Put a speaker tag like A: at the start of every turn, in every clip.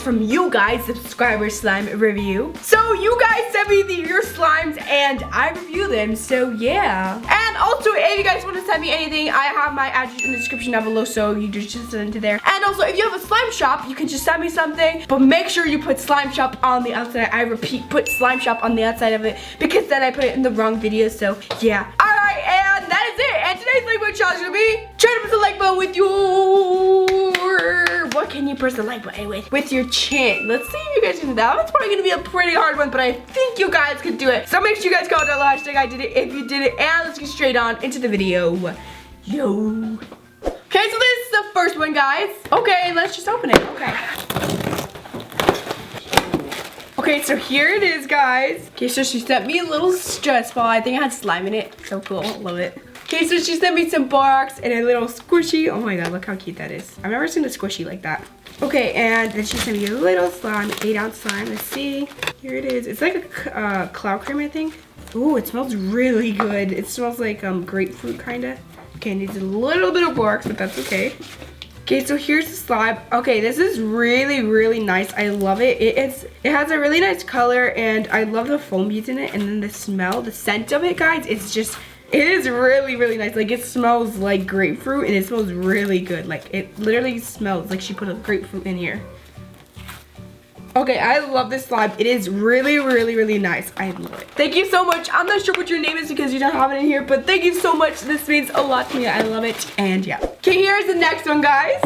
A: from you guys, subscriber slime review. So you guys sent me your slimes and I review them, so yeah. And also, if you guys want to send me anything, I have my address in the description down below, so you just send it to there. And also, if you have a slime shop, you can just send me something, but make sure you put slime shop on the outside. I repeat, put slime shop on the outside of it, because then I put it in the wrong video, so yeah. Alright, and that is it. And today's like button challenge is gonna be try to press the like button with your, what can you press the like button with? With your chin. Let's see if you guys can do that. That's probably gonna be a pretty hard one, but I think you guys could do it. So make sure you guys comment down the hashtag I did it if you did it, and let's get straight on into the video. Yo. Okay, so this is the first one, guys. Okay, let's just open it. Okay, so here it is, guys. Okay, so she sent me a little stress ball. I think it had slime in it. So cool, love it. Okay, so she sent me some borax and a little squishy. Oh my god, look how cute that is. I've never seen a squishy like that. Okay, and then she sent me a little slime, 8-ounce slime. Let's see. Here it is. It's like a cloud cream, I think. Ooh, it smells really good. It smells like grapefruit, kinda. Okay, it needs a little bit of borax, but that's okay. Okay, so here's the slime. Okay, this is really, really nice. I love it. It has a really nice color, and I love the foam beads in it. And then the smell, the scent of it, guys, it is really, really nice. Like, it smells like grapefruit, and it smells really good. Like, it literally smells like she put a grapefruit in here. Okay, I love this slime. It is really, really, really nice. I love it. Thank you so much. I'm not sure what your name is because you don't have it in here, but thank you so much. This means a lot to me. I love it. And yeah. Okay, here's the next one, guys.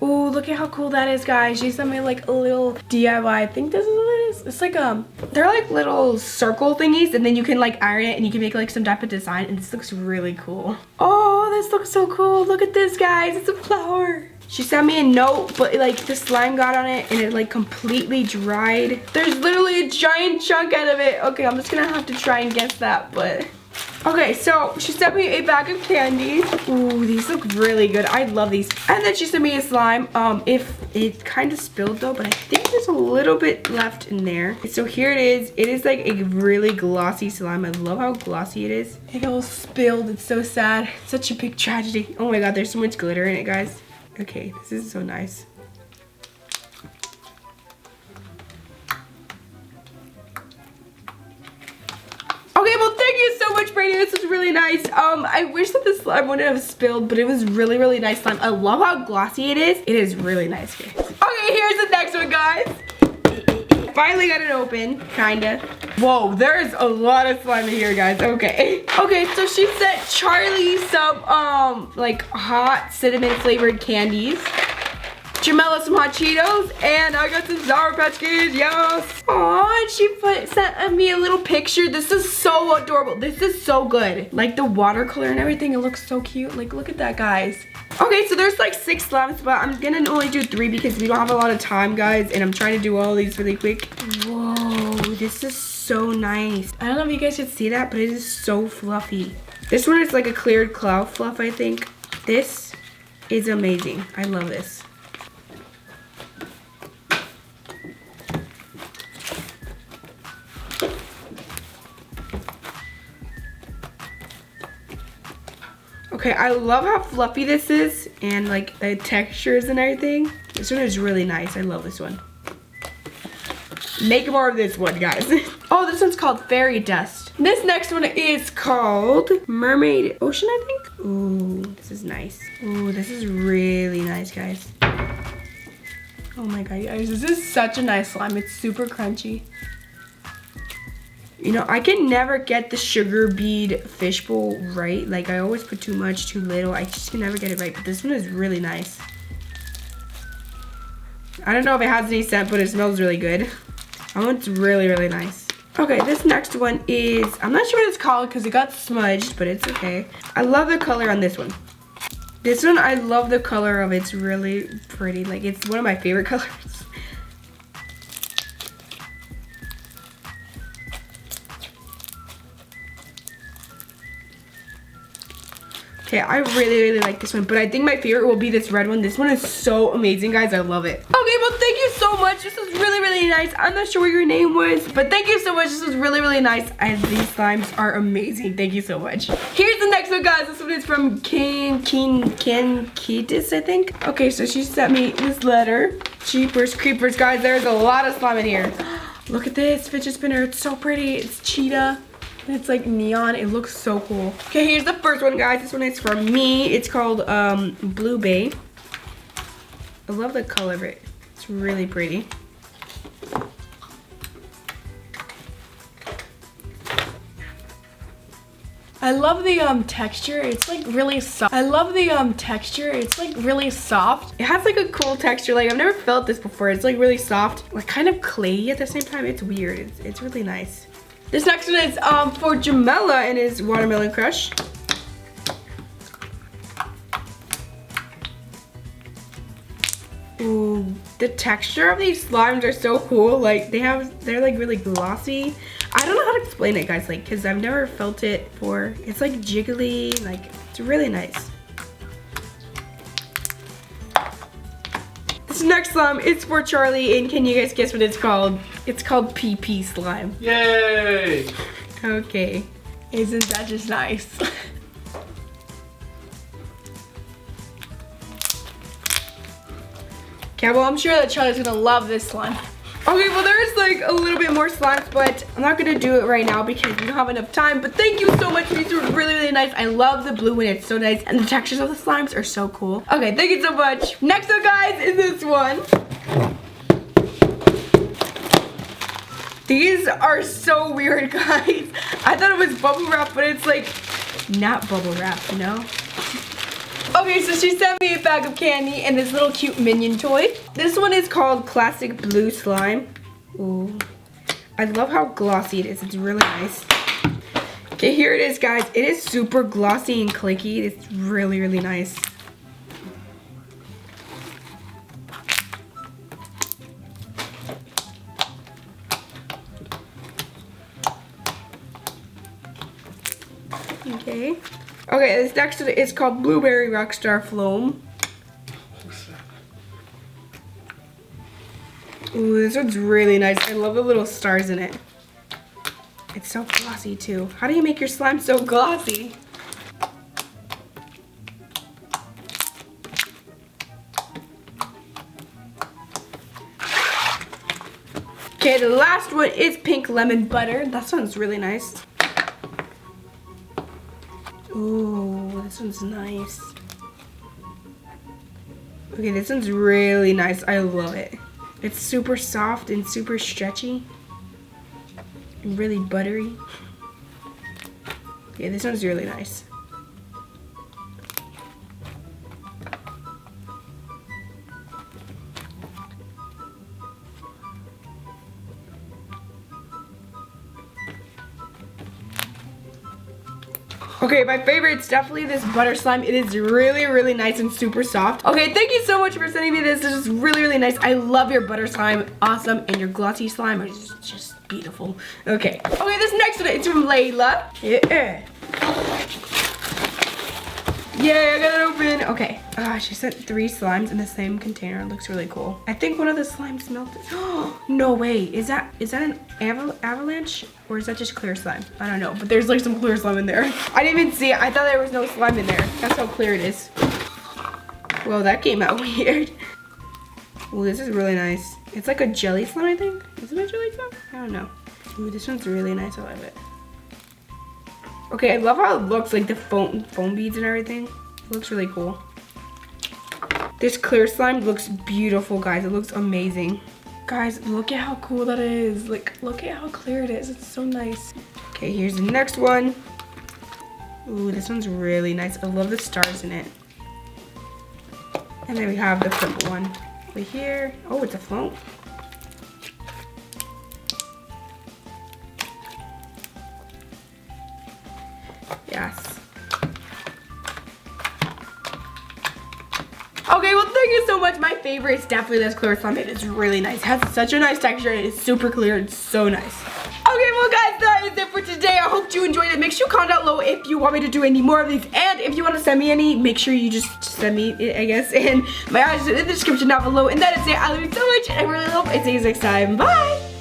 A: Ooh, look at how cool that is, guys. She sent me like a little DIY. I think this is what it is. It's like they're like little circle thingies, and then you can like iron it and you can make like some type of design, and this looks really cool. Oh, this looks so cool. Look at this, guys. It's a flower. She sent me a note, but like the slime got on it and it like completely dried. There's literally a giant chunk out of it. Okay, I'm just gonna have to try and guess that, but. Okay, so she sent me a bag of candies. Ooh, these look really good. I love these. And then she sent me a slime. If it kind of spilled though, but I think there's a little bit left in there. So here it is. It is like a really glossy slime. I love how glossy it is. It all spilled. It's so sad. Such a big tragedy. Oh my god, there's so much glitter in it, guys. Okay, this is so nice. Okay, well, thank you so much, Brady. This was really nice. I wish that the slime wouldn't have spilled, but it was really, really nice slime. I love how glossy it is. It is really nice, guys. Okay, here's the next one, guys. Finally got it open, kinda. Whoa, there's a lot of slime in here, guys. Okay. Okay, so she sent Charlie some, like, hot cinnamon flavored candies. Jamela some hot Cheetos, and I got some Sour Patch Kids, yes! Aw, and she sent me a little picture. This is so adorable. This is so good. Like the watercolor and everything, it looks so cute. Like, look at that, guys. Okay, so there's like 6 slimes, but I'm gonna only do 3 because we don't have a lot of time, guys, and I'm trying to do all these really quick. Whoa, this is so nice. I don't know if you guys should see that, but it is so fluffy. This one is like a cleared cloud fluff, I think. This is amazing. I love this. Okay, I love how fluffy this is and like the textures and everything. This one is really nice. I love this one. Make more of this one, guys. Oh, this one's called Fairy Dust. This next one is called Mermaid Ocean, I think. Ooh, this is nice. Ooh, this is really nice, guys. Oh my god, guys, this is such a nice slime. It's super crunchy. You know, I can never get the sugar bead fishbowl right. Like, I always put too much, too little. I just can never get it right. But this one is really nice. I don't know if it has any scent, but it smells really good. That one's really, really nice. Okay, this next one is, I'm not sure what it's called because it got smudged, but it's okay. I love the color on this one. This one, I love the color of it. It's really pretty. Like, it's one of my favorite colors. Okay, I really like this one, but I think my favorite will be this red one. This one is so amazing, guys. I love it. Okay, well, thank you so much. This was really nice. I'm not sure what your name was, but thank you so much. This was really nice, and these slimes are amazing. Thank you so much. Here's the next one, guys. This one is from Ken Kiedis, I think. Okay, so she sent me this letter. Jeepers creepers, guys. There's a lot of slime in here. Look at this fidget spinner. It's so pretty. It's cheetah. And it's like neon. It looks so cool. Okay, here's the first one, guys. This one is from me. It's called Blue Bay. I love the color of it. It's really pretty. I love the texture. It's like really soft. I love the texture. It's like really soft. It has like a cool texture. Like I've never felt this before. It's like really soft, like kind of clayey at the same time. It's weird. It's really nice. This next one is for Jamela and his Watermelon Crush. Ooh, the texture of these slimes are so cool. Like they're like really glossy. I don't know how to explain it, guys, like, cause I've never felt it before. It's like jiggly, like it's really nice. This next slime is for Charlie, and can you guys guess what it's called? It's called PEEPEE slime.
B: Yay!
A: Okay, isn't that just nice? Okay, well, I'm sure that Charlie's gonna love this slime. Okay, well, there's like a little bit more slimes, but I'm not gonna do it right now because we don't have enough time. But thank you so much. These were really nice. I love the blue one. It's so nice. And the textures of the slimes are so cool. Okay, thank you so much. Next up, guys, is this one. These are so weird, guys. I thought it was bubble wrap, but it's like not bubble wrap, you know? Okay, so she sent me a bag of candy and this little cute minion toy. This one is called Classic Blue Slime. Ooh. I love how glossy it is. It's really nice. Okay, here it is, guys. It is super glossy and clicky. It's really nice. Okay. Okay, this next one is called Blueberry Rockstar Floam. Ooh, this one's really nice. I love the little stars in it. It's so glossy too. How do you make your slime so glossy? Okay, the last one is Pink Lemon Butter. That sounds really nice. Ooh, this one's nice. Okay, this one's really nice. I love it. It's super soft and super stretchy. And really buttery. Yeah, this one's really nice. Okay, my favorite's definitely this butter slime. It is really nice and super soft. Okay, thank you so much for sending me this. This is really nice. I love your butter slime. Awesome. And your glossy slime is just beautiful. Okay. Okay, this next one is from Layla. Yeah. Yay, I got it open. Okay. She sent 3 slimes in the same container. It looks really cool. I think one of the slimes melted. No way. Is that an avalanche? Or is that just clear slime? I don't know. But there's like some clear slime in there. I didn't even see it. I thought there was no slime in there. That's how clear it is. Whoa, that came out weird. Ooh, this is really nice. It's like a jelly slime, I think. Is it a jelly slime? I don't know. Ooh, this one's really nice. I love it. Okay, I love how it looks, like the foam beads and everything. It looks really cool. This clear slime looks beautiful, guys. It looks amazing. Guys, look at how cool that is. Like, look at how clear it is. It's so nice. Okay, here's the next one. Ooh, this one's really nice. I love the stars in it. And then we have the purple one over here. Oh, it's a float. Yes. Okay, well, thank you so much. My favorite is definitely this clear slime. It is really nice. It has such a nice texture. It is super clear. It's so nice. Okay, well, guys, that is it for today. I hope you enjoyed it. Make sure you comment comment down below if you want me to do any more of these, and if you want to send me any, make sure you just send me it, I guess, and my address is in the description down below. And that is it. I love you so much, and I really hope I see you next time. Bye!